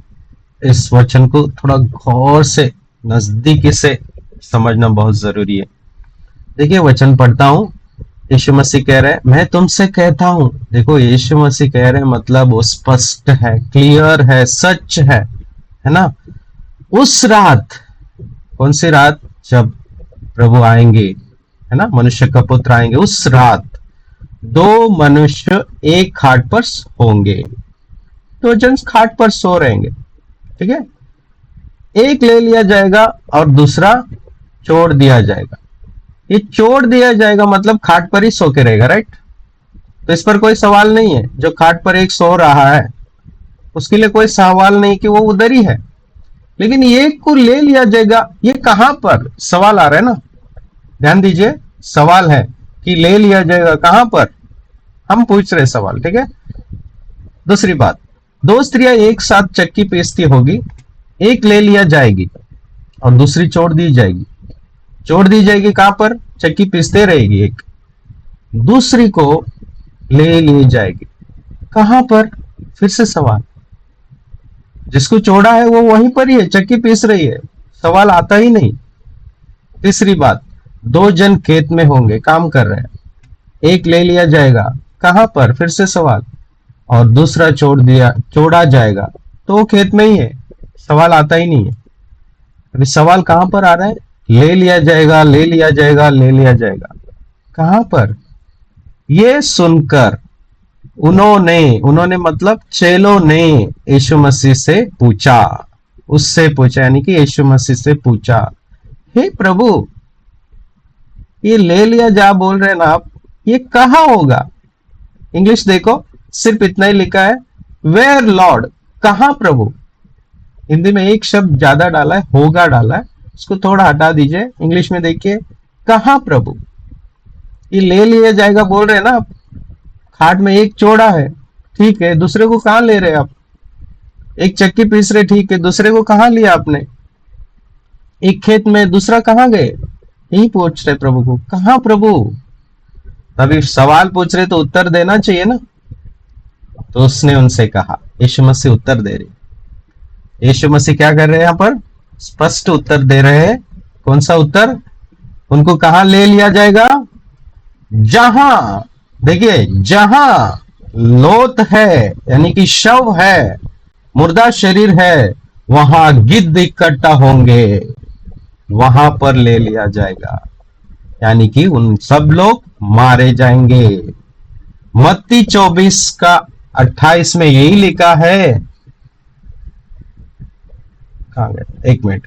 इस वचन को थोड़ा गौर से नजदीकी से समझना बहुत जरूरी है। देखिए वचन पढ़ता हूं, यीशु मसीह कह रहे हैं, मैं तुमसे कहता हूं। देखो यीशु मसीह कह रहे हैं मतलब वो स्पष्ट है, क्लियर है, सच है ना। उस रात, कौन सी रात? जब प्रभु आएंगे, है ना, मनुष्य का पुत्र आएंगे, उस रात 2 मनुष्य एक खाट पर होंगे। 2 जन खाट पर सो रहेंगे, ठीक है। एक ले लिया जाएगा और दूसरा छोड़ दिया जाएगा। ये छोड़ दिया जाएगा मतलब खाट पर ही सो के रहेगा, राइट। तो इस पर कोई सवाल नहीं है। जो खाट पर एक सो रहा है उसके लिए कोई सवाल नहीं कि वो उधर ही है। लेकिन ये को ले लिया जाएगा, ये कहां पर? सवाल आ रहा है ना, ध्यान दीजिए। सवाल है कि ले लिया जाएगा कहां पर, हम पूछ रहे सवाल, ठीक है। दूसरी बात, 2 स्त्रियां एक साथ चक्की पीसती होगी, एक ले लिया जाएगी और दूसरी छोड़ दी जाएगी। छोड़ दी जाएगी कहां पर? चक्की पीसते रहेगी एक, दूसरी को ले ली जाएगी कहां पर? फिर से सवाल, जिसको छोड़ा है वो वहीं पर ही है, चक्की पीस रही है, सवाल आता ही नहीं। तीसरी बात, 2 जन खेत में होंगे, काम कर रहे हैं, एक ले लिया जाएगा कहां पर? फिर से सवाल। और दूसरा छोड़ा जाएगा, तो वो खेत में ही है, सवाल आता ही नहीं है। अभी सवाल कहां पर आ रहा है? ले लिया जाएगा, ले लिया जाएगा, ले लिया जाएगा। कहां पर? ये सुनकर उन्होंने मतलब चेलों ने यीशु मसीह से पूछा, उससे पूछा, यानी कि यीशु मसीह से पूछा, हे प्रभु, ये ले लिया जा बोल रहे ना आप, ये कहाँ होगा? इंग्लिश देखो, सिर्फ इतना ही लिखा है, वेयर लॉर्ड, कहाँ प्रभु। हिंदी में एक शब्द ज्यादा डाला है, होगा डाला है, उसको थोड़ा हटा दीजिए। इंग्लिश में देखिए, कहाँ प्रभु। ये ले लिया जाएगा बोल रहे ना आप, खाट में एक चोड़ा है, ठीक है, दूसरे को कहाँ ले रहे आप? एक चक्की पीस रहे, ठीक है, दूसरे को कहाँ लिया आपने? एक खेत में, दूसरा कहाँ गए? यही पूछ रहे प्रभु को, कहाँ प्रभु। तभी सवाल पूछ रहे तो उत्तर देना चाहिए ना। तो उसने उनसे कहा, यीशु मसीह उत्तर दे रहे। यीशु मसीह क्या कर रहे हैं? यहाँ पर स्पष्ट उत्तर दे रहे हैं। कौन सा उत्तर? उनको कहाँ ले लिया जाएगा? जहां, देखिए, जहां लोथ है, यानी कि शव है, मुर्दा शरीर है, वहां गिद्ध इकट्ठा होंगे, वहां पर ले लिया जाएगा, यानी कि उन सब लोग मारे जाएंगे। मत्ती 24 का 28 में यही लिखा है। कहां गए? एक मिनट।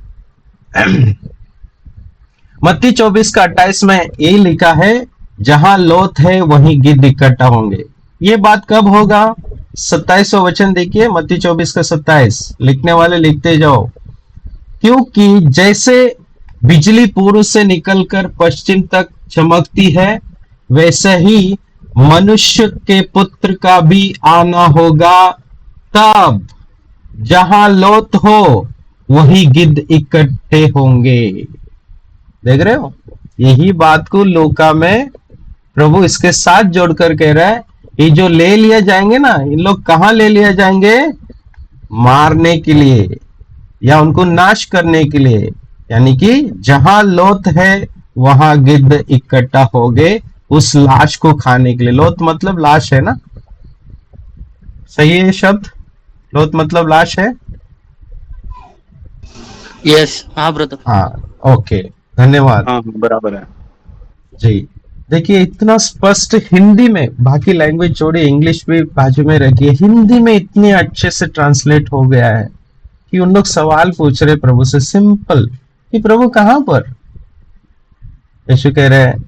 मत्ती 24 का 28 में यही लिखा है, जहां लोथ है वहीं गिद्ध इकट्ठा होंगे। ये बात कब होगा? 27वां वचन देखिए, मत्ती 24 का 27। लिखने वाले लिखते जाओ। क्योंकि जैसे बिजली पूर्व से निकलकर पश्चिम तक चमकती है, वैसे ही मनुष्य के पुत्र का भी आना होगा। तब जहां लोथ हो वही गिद्ध इकट्ठे होंगे। देख रहे हो? यही बात को लूका में प्रभु इसके साथ जोड़कर कह रहा है, ये जो ले लिए जाएंगे ना, इन लोग कहां ले लिए जाएंगे? मारने के लिए या उनको नाश करने के लिए, यानी कि जहां लोथ है वहां गिद्ध इकट्ठा हो गए उस लाश को खाने के लिए। लोथ मतलब लाश है ना? सही है शब्द? लोथ मतलब लाश है। यस, हाँ ब्रदर। हाँ, ओके, धन्यवाद। हाँ बराबर है जी, देखिए इतना स्पष्ट हिंदी में, बाकी लैंग्वेज छोड़िए, इंग्लिश भी बाजू में रखिए, हिंदी में इतने अच्छे से ट्रांसलेट हो गया है कि उन लोग सवाल पूछ रहे प्रभु से, सिंपल, कि प्रभु कहां पर? यीशु कह रहे हैं,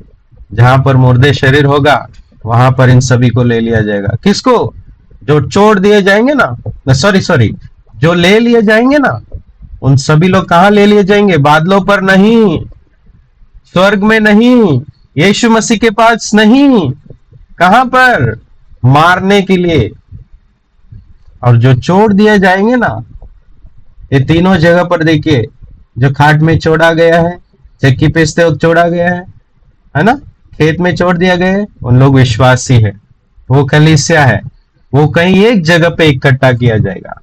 जहां पर मुर्दे शरीर होगा वहां पर इन सभी को ले लिया जाएगा। किसको? जो छोड़ दिए जाएंगे ना, सॉरी, जो ले लिए जाएंगे ना, उन सभी लोग कहां ले लिए जाएंगे? बादलों पर नहीं, स्वर्ग में नहीं, यीशु मसीह के पास नहीं। कहां पर? मारने के लिए। और जो छोड़ दिए जाएंगे ना, ये तीनों जगह पर देखिए, जो खाट में छोड़ा गया है, चक्की पीसते वक्त छोड़ा गया है ना, खेत में छोड़ दिया गया है, उन लोग विश्वासी है, वो कलीसिया है, वो कहीं एक जगह पे इकट्ठा किया जाएगा।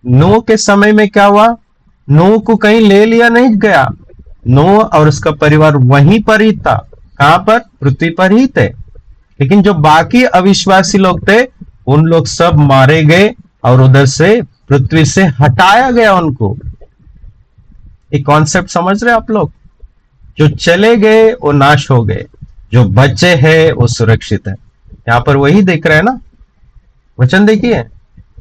नूह के समय में क्या हुआ? नूह को कहीं ले लिया नहीं गया, नूह और उसका परिवार वहीं पर ही था। कहां पर? पृथ्वी पर ही थे। लेकिन जो बाकी अविश्वासी लोग थे, उन लोग सब मारे गए और उधर से पृथ्वी से हटाया गया उनको। एक कॉन्सेप्ट समझ रहे आप लोग? जो चले गए वो नाश हो गए, जो बचे हैं वो सुरक्षित है। यहां पर वही देख रहे हैं ना, वचन देखिए,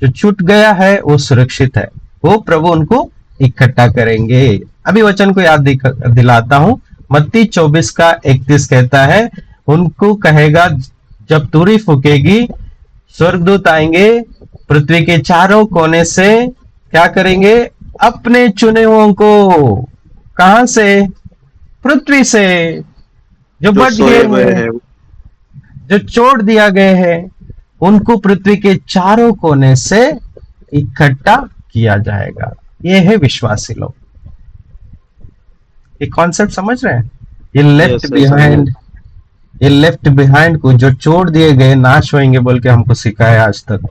जो छूट गया है वो सुरक्षित है, वो प्रभु उनको इकट्ठा करेंगे। अभी वचन को याद दिलाता हूं। मत्ती 24 का 31 कहता है, उनको कहेगा, जब तुरही फूकेगी, स्वर्गदूत आएंगे, पृथ्वी के चारों कोने से क्या करेंगे? अपने चुने हुओं को, कहां से? पृथ्वी से, जो बच गए हैं, जो छोड़ दिया गए हैं, उनको पृथ्वी के चारों कोने से इकट्ठा किया जाएगा। ये है विश्वासी लोग। ये कॉन्सेप्ट समझ रहे हैं? ये लेफ्ट बिहाइंड को, जो छोड़ दिए गए, नाश होंगे बोल के हमको सिखाया आज तक।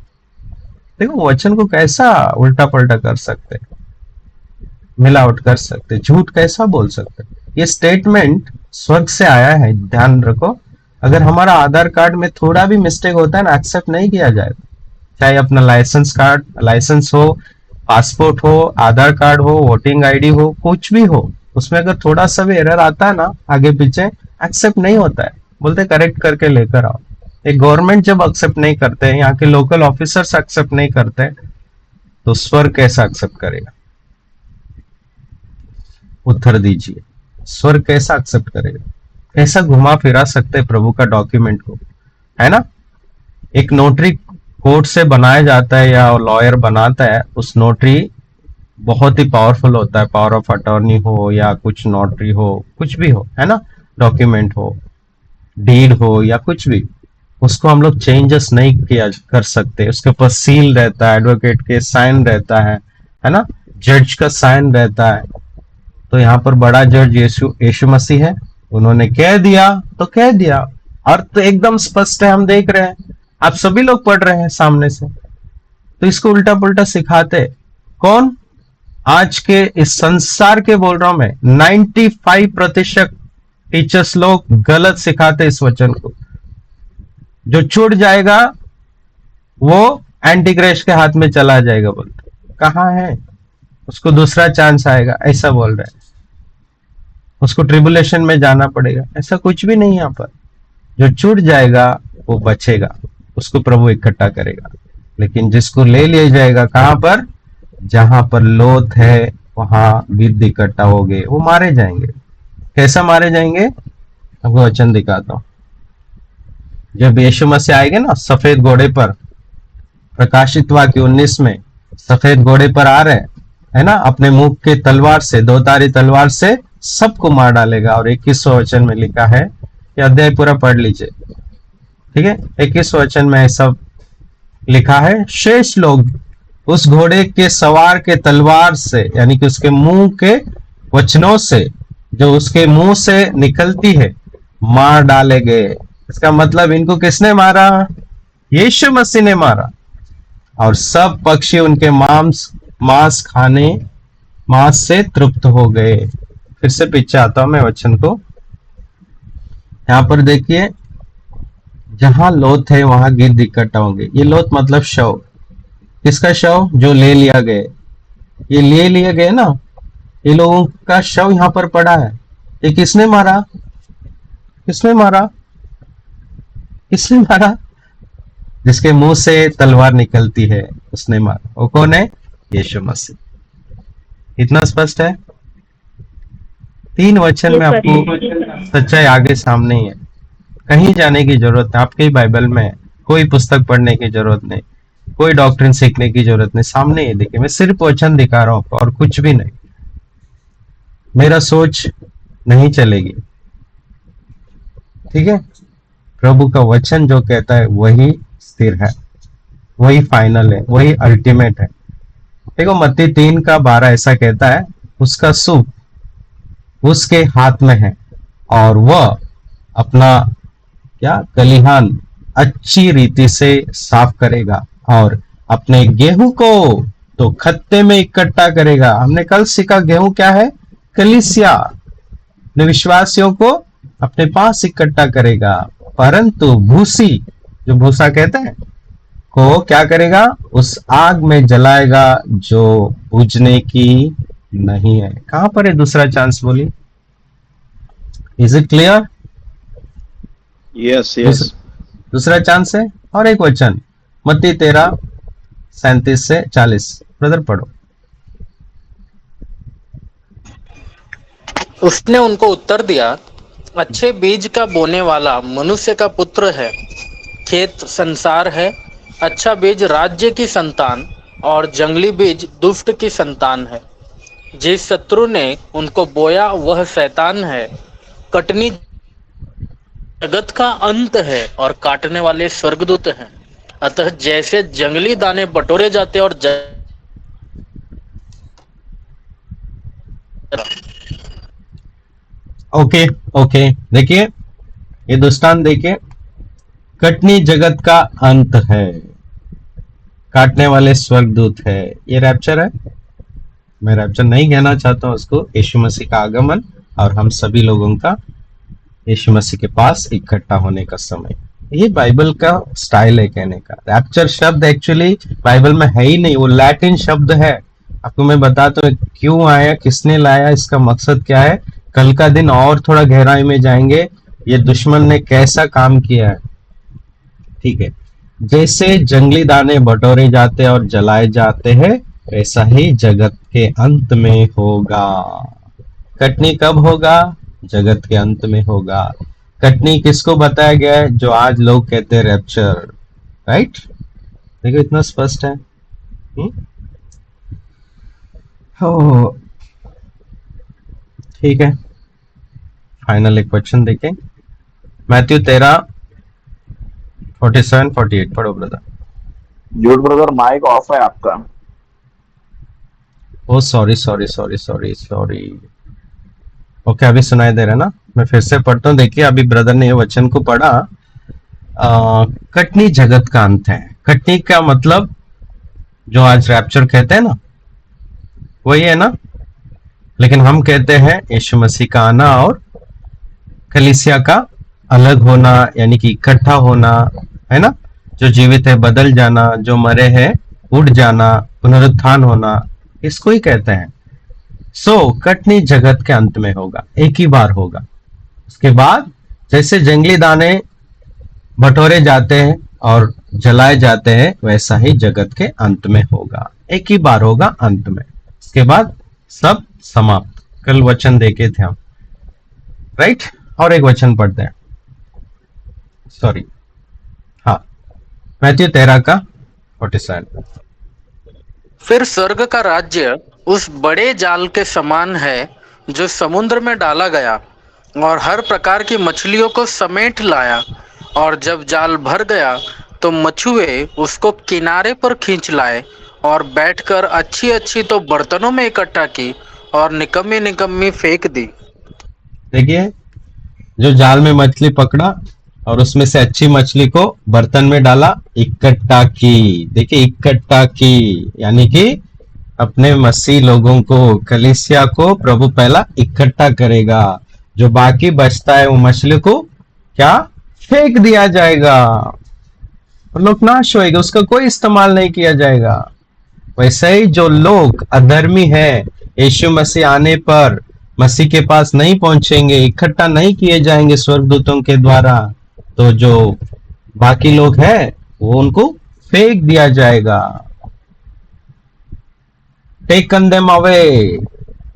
देखो वचन को कैसा उल्टा पलटा कर सकते, मिलावट कर सकते, झूठ कैसा बोल सकते। ये स्टेटमेंट स्वर्ग से आया है, ध्यान रखो। अगर हमारा आधार कार्ड में थोड़ा भी मिस्टेक होता है ना, एक्सेप्ट नहीं किया जाएगा। चाहे अपना लाइसेंस हो, पासपोर्ट हो, आधार कार्ड हो, वोटिंग आईडी हो, कुछ भी हो, उसमें अगर थोड़ा सा भी एरर आता है ना आगे पीछे, एक्सेप्ट नहीं होता है। बोलते करेक्ट करके लेकर आओ। एक गवर्नमेंट जब एक्सेप्ट नहीं करते हैं, यहाँ के लोकल ऑफिसर्स एक्सेप्ट नहीं करते, तो स्वर्ग कैसा एक्सेप्ट करेगा? उत्तर दीजिए, स्वर्ग कैसा एक्सेप्ट करेगा? कैसा घुमा फिरा सकते हैं प्रभु का डॉक्यूमेंट को, है ना? एक नोटरी कोर्ट से बनाया जाता है या लॉयर बनाता है, उस नोटरी बहुत ही पावरफुल होता है, पावर ऑफ अटॉर्नी हो या कुछ नोटरी हो, कुछ भी हो, है ना, डॉक्यूमेंट हो, डीड हो या कुछ भी, उसको हम लोग चेंजेस नहीं किया कर सकते। उसके ऊपर सील रहता है, एडवोकेट के साइन रहता है ना, जज का साइन रहता है। तो यहाँ पर बड़ा जज यीशु मसीह है, उन्होंने कह दिया तो कह दिया, अर्थ तो एकदम स्पष्ट है, हम देख रहे हैं, आप सभी लोग पढ़ रहे हैं सामने से। तो इसको उल्टा पुल्टा सिखाते कौन? आज के इस संसार के बोल रहा हूं मैं, 95% टीचर्स लोग गलत सिखाते इस वचन को। जो छूट जाएगा वो एंटी क्राइस्ट के हाथ में चला जाएगा, बोलते कहाँ है, उसको दूसरा चांस आएगा, ऐसा बोल रहे हैं। उसको ट्रिबुलेशन में जाना पड़ेगा, ऐसा कुछ भी नहीं। यहाँ पर जो छूट जाएगा वो बचेगा, उसको प्रभु इकट्ठा करेगा। लेकिन जिसको ले लिया जाएगा, कहां पर? जहां पर लोथ है वहां गिद्ध इकट्ठा हो गए, वो मारे जाएंगे। कैसा मारे जाएंगे? आपको वचन दिखाता हूं। जब यीशु मसीह आएंगे ना सफेद घोड़े पर, प्रकाशित वाक्य 19 में सफेद घोड़े पर आ रहे है ना, अपने मुख के तलवार से, दो तारी तलवार से सबको मार डालेगा। और 21वां वचन में लिखा है, ये अध्याय पूरा पढ़ लीजिए, ठीक है। 21वां वचन में ऐसा लिखा है, शेष लोग उस घोड़े के सवार के तलवार से, यानी कि उसके मुंह के वचनों से, जो उसके मुंह से निकलती है, मार डाले गए। इसका मतलब इनको किसने मारा? यीशु मसीह ने मारा। और सब पक्षी उनके मांस से तृप्त हो गए। फिर से पीछे आता हूं मैं वचन को, यहां पर देखिए, जहां लोथ है वहां गिद्ध इकट्ठा होंगे। ये लोथ मतलब शव। किसका शव? जो ले लिया गए। ये ले लिए गए ना, ये लोगों का शव यहां पर पड़ा है। ये किसने मारा? किसने मारा? किसने मारा? जिसके मुंह से तलवार निकलती है, उसने मारा। वो कौन है? यीशु मसीह। इतना स्पष्ट है। 3 वचन में आपको सच्चाई आगे सामने ही है, कहीं जाने की जरूरत नहीं, आपके ही बाइबल में है। कोई पुस्तक पढ़ने की जरूरत नहीं, कोई डॉक्ट्रिन सीखने की जरूरत नहीं, सामने ही देखिए। मैं सिर्फ वचन दिखा रहा हूं आपको और कुछ भी नहीं। मेरा सोच नहीं चलेगी, ठीक है। प्रभु का वचन जो कहता है वही स्थिर है, वही फाइनल है, वही अल्टीमेट है। देखो मत्ती 3:12 ऐसा कहता है, उसका सुख उसके हाथ में है और वह अपना क्या कलिहान अच्छी रीति से साफ करेगा और अपने गेहूं को तो खत्ते में इकट्ठा करेगा। हमने कल सीखा गेहूं क्या है? कलीसिया। अपने विश्वासियों को अपने पास इकट्ठा करेगा, परंतु भूसी, जो भूसा कहते हैं, को क्या करेगा? उस आग में जलाएगा जो बुझने की नहीं है। कहां पर है दूसरा चांस? बोली, is it clear? Yes yes. दूसरा चांस है। और एक वचन मत्ती 13:37 से 40, ब्रदर पढ़ो। उसने उनको उत्तर दिया, अच्छे बीज का बोने वाला मनुष्य का पुत्र है। खेत संसार है। अच्छा बीज राज्य की संतान और जंगली बीज दुष्ट की संतान है। जिस शत्रु ने उनको बोया वह शैतान है। कटनी जगत का अंत है और काटने वाले स्वर्गदूत हैं। अतः जैसे जंगली दाने बटोरे जाते और ओके ओके, देखिए ये दृष्टांत देखिए, कटनी जगत का अंत है, काटने वाले स्वर्गदूत है। ये रैप्चर है। मैं रैप्चर नहीं कहना चाहता हूं उसको, यीशु मसीह का आगमन और हम सभी लोगों का यीशु मसीह के पास इकट्ठा होने का समय। ये बाइबल का स्टाइल है कहने का। रैप्चर शब्द एक्चुअली बाइबल में है ही नहीं, वो लैटिन शब्द है। आपको मैं बताता हूँ क्यों आया, किसने लाया, इसका मकसद क्या है। कल का दिन और थोड़ा गहराई में जाएंगे, ये दुश्मन ने कैसा काम किया है। ठीक है, जैसे जंगली दाने बटोरे जाते हैं और जलाए जाते हैं, वैसा ही जगत के अंत में होगा। कटनी कब होगा? जगत के अंत में होगा। कटनी किसको बताया गया है? जो आज लोग कहते हैं रैप्चर। राइट, देखो इतना स्पष्ट है। हो, ठीक है, फाइनल एक क्वेश्चन देखें। मैथ्यू 13:47-48 पढ़ो brother. Jude brother mic off है आपका। Oh sorry sorry sorry sorry sorry. Okay, अभी सुनाई दे रहा है ना? मैं फिर से पढ़ता हूँ। देखिए, अभी ब्रदर ने ये वचन को पढ़ा। कटनी जगत का अंत है। कटनी का मतलब जो आज रैप्चर कहते हैं ना, वही है ना। लेकिन हम कहते हैं यीशु मसीह का आना और कलीसिया का अलग होना, यानी कि इकट्ठा होना, है ना। जो जीवित है बदल जाना, जो मरे हैं उठ जाना, पुनरुत्थान होना, इसको ही कहते हैं। कटनी जगत के अंत में होगा, एक ही बार होगा। उसके बाद जैसे जंगली दाने बटोरे जाते हैं और जलाए जाते हैं, वैसा ही जगत के अंत में होगा, एक ही बार होगा अंत में। उसके बाद सब समाप्त। कल वचन देखे थे हम, राइट। और एक वचन पढ़ते हैं, सॉरी, हाँ, मैथ्यू 13:47। फिर स्वर्ग का राज्य उस बड़े जाल के समान है जो समुद्र में डाला गया और हर प्रकार की मछलियों को समेट लाया। और जब जाल भर गया तो मछुए उसको किनारे पर खींच लाए और बैठकर अच्छी अच्छी तो बर्तनों में इकट्ठा की और निकम्मी निकम्मी फेंक दी। देखिए, जो जाल में मछली पकड़ा और उसमें से अच्छी मछली को बर्तन में डाला, इकट्ठा की। देखिए, इकट्ठा की यानी कि अपने मसीह लोगों को, कलीसिया को प्रभु पहला इकट्ठा करेगा। जो बाकी बचता है वो मछली को क्या फेंक दिया जाएगा, और लोग नाश होएगा, उसका कोई इस्तेमाल नहीं किया जाएगा। वैसे ही जो लोग अधर्मी है, यीशु मसीह आने पर मसीह के पास नहीं पहुंचेंगे, इकट्ठा नहीं किए जाएंगे स्वर्गदूतों के द्वारा, तो जो बाकी लोग हैं वो उनको फेंक दिया जाएगा। टेकन देम अवे,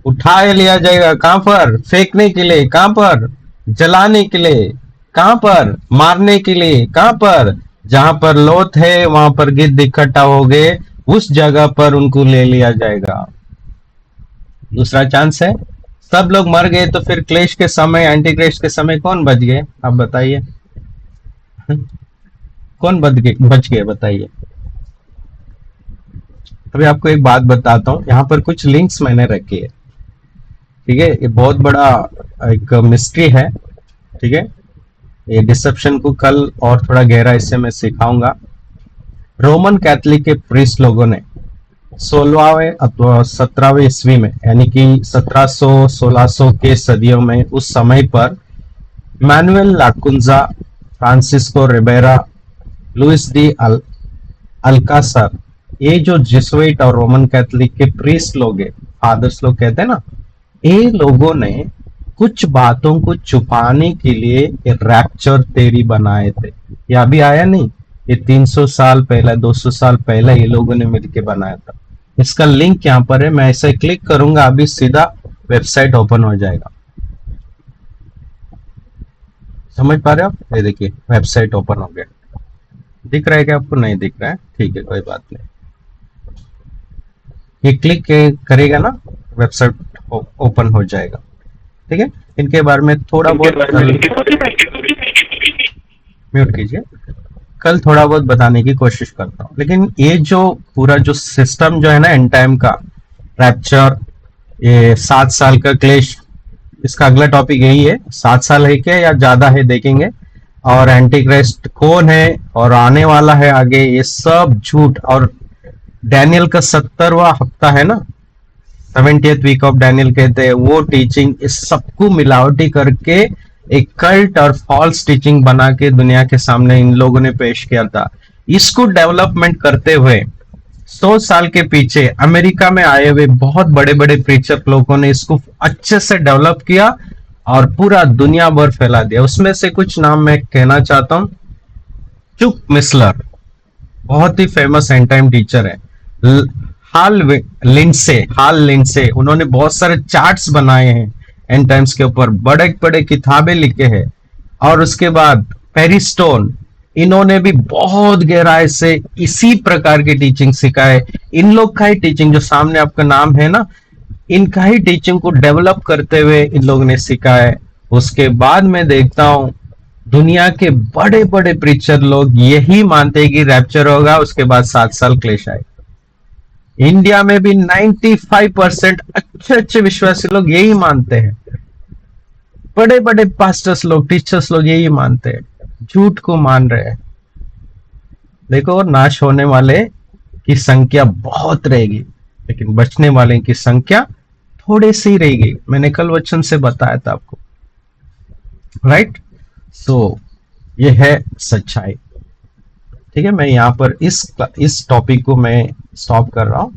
उठाए लिया जाएगा। कहां पर? फेंकने के लिए। कहां पर? जलाने के लिए। कहां पर? मारने के लिए। कहां पर? जहां पर लोथ है वहां पर गिद्ध इकट्ठा हो गए, उस जगह पर उनको ले लिया जाएगा। दूसरा चांस है, सब लोग मर गए तो फिर क्लेश के समय, एंटी क्लेश के समय कौन बच गए? आप बताइए, कौन बच गए बताइए। अभी आपको एक बात बताता हूँ, यहाँ पर कुछ लिंक्स मैंने रखे है, ठीक है। ये बहुत बड़ा एक मिस्ट्री है, ठीक है। ये डिसेप्शन को कल और थोड़ा गहरा इससे मैं सिखाऊंगा। रोमन कैथोलिक के प्रीस्ट लोगों ने 16वें अथवा 17वें ईस्वी में, यानी कि 1700-1600 के सदियों में, उस समय पर Manuel Lacunza, Francisco Ribera, Luis de Alcazar, ये जो जिसुइट और रोमन कैथोलिक के प्रीस्ट लोग हैं, फादर्स लोग कहते हैं ना, ये लोगों ने कुछ बातों को छुपाने के लिए रैप्चर थ्योरी बनाए थे। ये अभी आया नहीं, ये 300 साल पहले, 200 साल पहले ये लोगों ने मिलकर बनाया था। इसका लिंक यहाँ पर है, मैं ऐसे क्लिक करूंगा, अभी सीधा वेबसाइट ओपन हो जाएगा। समझ पा रहे हो आप? ये देखिए, वेबसाइट ओपन हो गया। दिख रहा है क्या आपको? नहीं दिख रहा है, ठीक है, कोई बात नहीं। ये क्लिक करेगा ना, वेबसाइट ओपन हो जाएगा, ठीक है। इनके बारे में थोड़ा बहुत म्यूट कीजिए, कल थोड़ा बहुत बताने की कोशिश करता हूँ। लेकिन ये जो पूरा जो सिस्टम जो है ना, एंड टाइम का रैप्चर, ये 7 साल का क्लेश, इसका अगला टॉपिक यही है। 7 साल है क्या या ज्यादा है, देखेंगे। और एंटी क्राइस्ट कौन है और आने वाला है आगे, ये सब झूठ। और डैनियल का 70वां हफ्ता है ना, 70th वीक ऑफ डैनियल कहते हैं, वो टीचिंग इस सबको मिलावटी करके एक कल्ट और फॉल्स टीचिंग बना के दुनिया के सामने इन लोगों ने पेश किया था। इसको डेवलपमेंट करते हुए 100 साल के पीछे अमेरिका में आए हुए बहुत बड़े बड़े प्रीचर लोगों ने इसको अच्छे से डेवलप किया और पूरा दुनिया भर फैला दिया। उसमें से कुछ नाम मैं कहना चाहता हूं। चुक मिसलर, बहुत ही फेमस एंड टाइम टीचर है। हाल लिंडसे, उन्होंने बहुत सारे चार्ट्स बनाए हैं एंड टाइम्स के ऊपर, बड़े बड़े किताबें लिखे हैं। और उसके बाद पेरिस्टोन, इन्होंने भी बहुत गहराई से इसी प्रकार की टीचिंग सिखाए। इन लोग का ही टीचिंग, जो सामने आपका नाम है ना, इनका ही टीचिंग को डेवलप करते हुए इन लोगों ने सिखाया। उसके बाद मैं देखता हूं दुनिया के बड़े बड़े प्रीचर लोग यही मानते हैं कि रैप्चर होगा, उसके बाद 7 साल क्लेश आए। इंडिया में भी 95% अच्छे अच्छे विश्वासी लोग यही मानते हैं। बड़े बड़े पास्टर्स लोग, टीचर्स लोग यही मानते हैं, झूठ को मान रहे हैं। देखो, नाश होने वाले की संख्या बहुत रहेगी, लेकिन बचने वाले की संख्या थोड़ी सी रहेगी। मैंने कल वचन से बताया था आपको, राइट। सो ये है सच्चाई। ठीक है, मैं यहाँ पर इस टॉपिक को मैं स्टॉप कर रहा हूं।